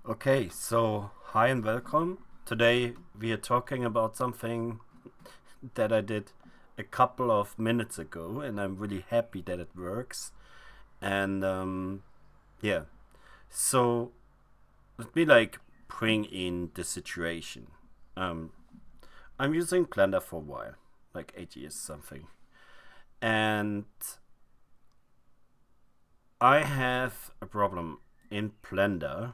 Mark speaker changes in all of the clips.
Speaker 1: Okay, so hi and welcome. Today we are talking about something that I did a couple of minutes ago, and I'm really happy that it works. And yeah, so let me bring in the situation. Um, I'm using Blender for a while, like 8 years something, and I have a problem in Blender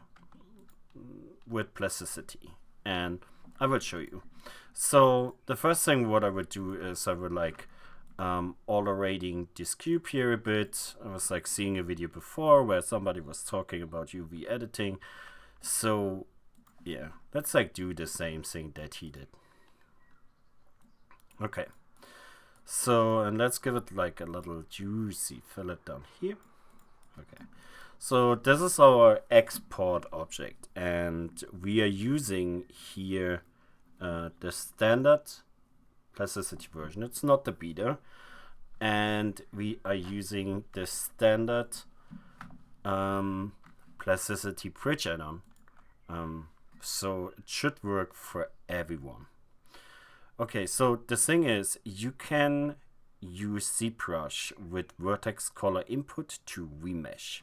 Speaker 1: with plasticity, and I will show you. So the first thing what I would do is I would alterating this cube here a bit. I was seeing a video before where somebody was talking about UV editing. So yeah, let's do the same thing that he did. Okay. So, and let's give it a little juicy fillet down here. Okay. So this is our export object, and we are using here the standard plasticity version. It's not the beta, and we are using the standard plasticity bridge add-on. So it should work for everyone. Okay, so the thing is, you can use ZBrush with Vertex color input to remesh.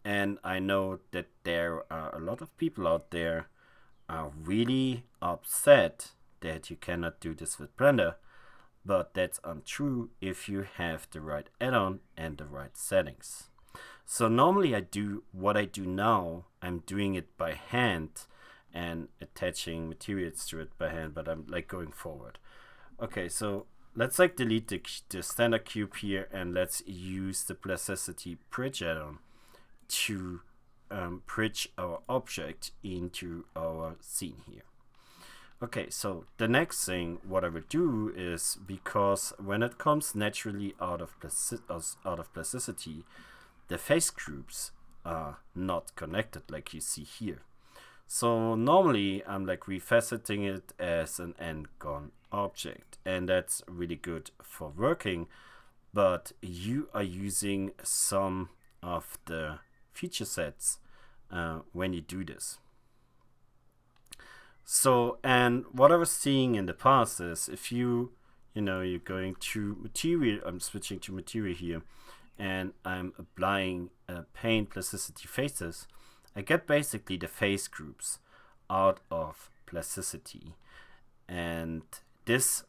Speaker 1: And I know that there are a lot of people out there are really upset that you cannot do this with Blender, but that's untrue if you have the right add-on and the right settings. So normally what I do now, I'm doing it by hand and attaching materials to it by hand, but I'm going forward. Okay, so let's delete the standard cube here, and let's use the plasticity bridge add-on to bridge our object into our scene here. Okay, so the next thing what I would do is, because when it comes naturally out of plasticity, the face groups are not connected like you see here. So normally I'm refaceting it as an end-gone object, and that's really good for working, but you are using some of the feature sets when you do this. So, and what I was seeing in the past is if you're going to material, I'm switching to material here, and I'm applying paint plasticity faces, I get basically the face groups out of plasticity, and this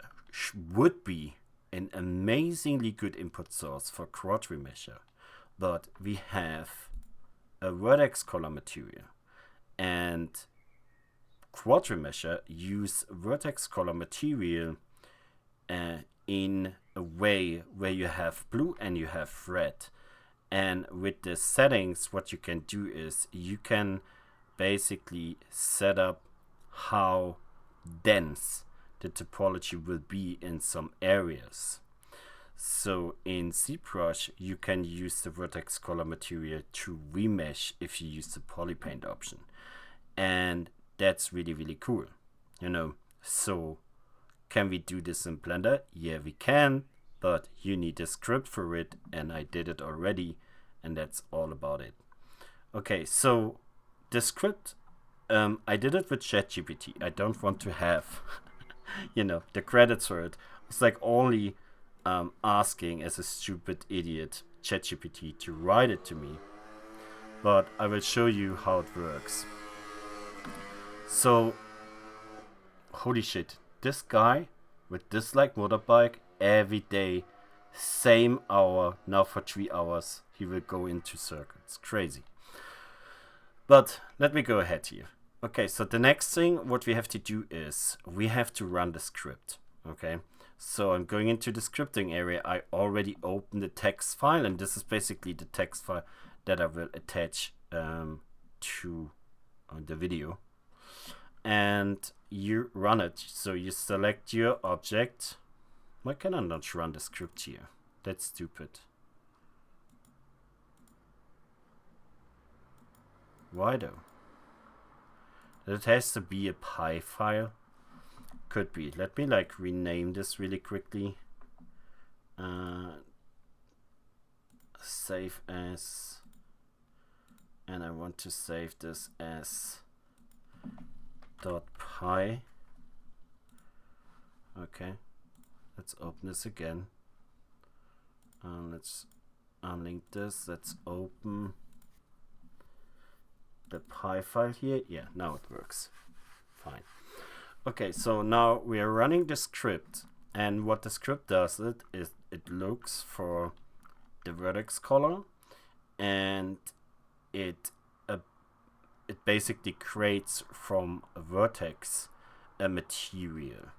Speaker 1: would be an amazingly good input source for Quadremesher, but we have a Vertex color material, and Quadremesher use Vertex color material in a way where you have blue and you have red. And with the settings, what you can do is you can basically set up how dense the topology will be in some areas. So in ZBrush, you can use the Vertex color material to remesh if you use the polypaint option. And that's really, really cool. So can we do this in Blender? Yeah, we can, but you need a script for it, and I did it already, and that's all about it. Okay, so the script, I did it with ChatGPT. I don't want to have, the credits for it. It's only asking as a stupid idiot ChatGPT to write it to me, but I will show you how it works. So, holy shit, this guy with this motorbike every day, same hour, now for 3 hours, he will go into circuits. Crazy. But let me go ahead here. Okay, so the next thing what we have to do is we have to run the script. Okay, so I'm going into the scripting area. I already opened the text file, and this is basically the text file that I will attach to the video. And you run it. So you select your object. Why can I not run the script here? That's stupid. Why though? It has to be a py file. Could be. Let me rename this really quickly. Save as, and I want to save this as .py. Okay, let's open this again. Let's unlink this. Let's open the py file here. Yeah, now it works. Fine. Okay, so now we are running the script, and what the script does is it looks for the vertex color, and it basically creates from a vertex a material.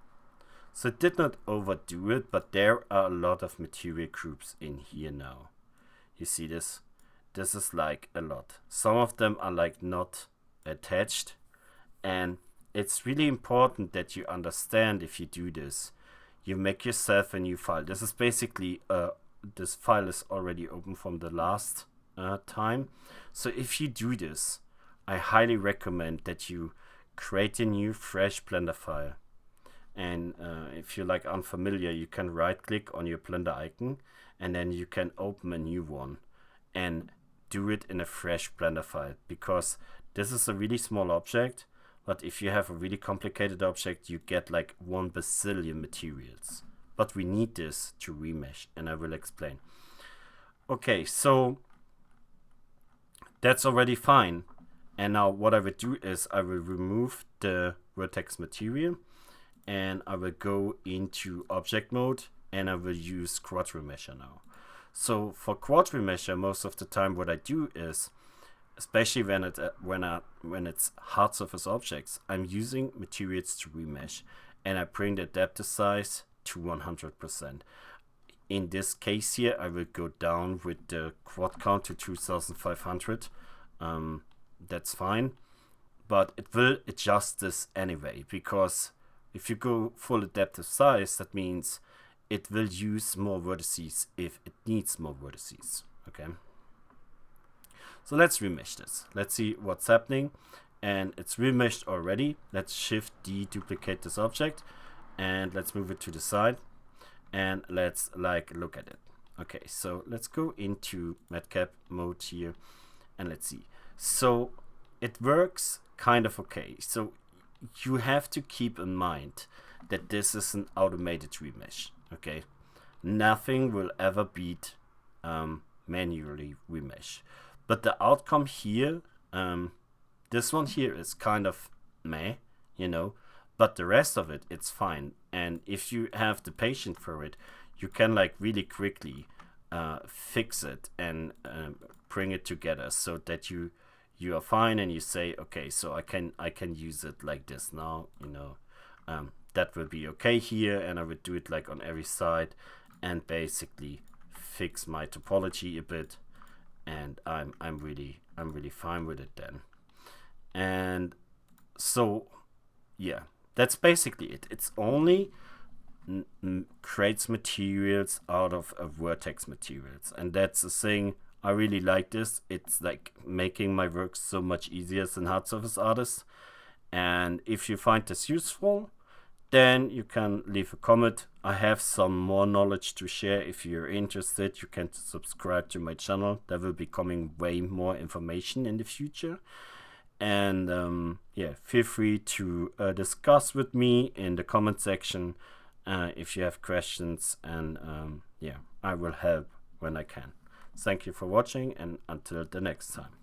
Speaker 1: So it did not overdo it, but there are a lot of material groups in here now. You see this? This is like a lot. Some of them are like not attached, and it's really important that you understand if you do this. You make yourself a new file. This is basically this file is already open from the last time. So if you do this, I highly recommend that you create a new fresh Blender file. And if you're like unfamiliar, you can right click on your Blender icon, and then you can open a new one and do it in a fresh Blender file, because this is a really small object, but if you have a really complicated object, you get like 1 bazillion materials. But we need this to remesh, and I will explain. Okay, so that's already fine. And now what I will do is I will remove the vertex material, and I will go into object mode, and I will use Quadremesher now. So for Quadremesher, most of the time what I do is, especially when it's hard surface objects, I'm using materials to remesh, and I bring the adaptive size to 100%. In this case here, I will go down with the quad count to 2500. That's fine, but it will adjust this anyway, because if you go full adaptive size, that means it will use more vertices if it needs more vertices. Okay, so let's remesh this. Let's see what's happening, and it's remeshed already. Let's Shift D, duplicate this object, and let's move it to the side, and let's like look at it. Okay, so let's go into matcap mode here, and let's see. So it works kind of okay. So you have to keep in mind that this is an automated remesh. Okay, nothing will ever beat manually remesh. But the outcome here, this one here is kind of meh, you know, but the rest of it, it's fine. And if you have the patience for it, you can like really quickly fix it and bring it together so that you are fine, and you say, okay, so I can use it like this now, you know, that will be okay here, and I would do it like on every side and basically fix my topology a bit, and I'm really fine with it then. And so yeah, that's basically it. It's only creates materials out of vertex materials, and that's the thing. I really like this. It's like making my work so much easier as an hard surface artist. And if you find this useful, then you can leave a comment. I have some more knowledge to share. If you're interested, you can subscribe to my channel. There will be coming way more information in the future. And yeah, feel free to discuss with me in the comment section if you have questions, and yeah, I will help when I can. Thank you for watching, and until the next time.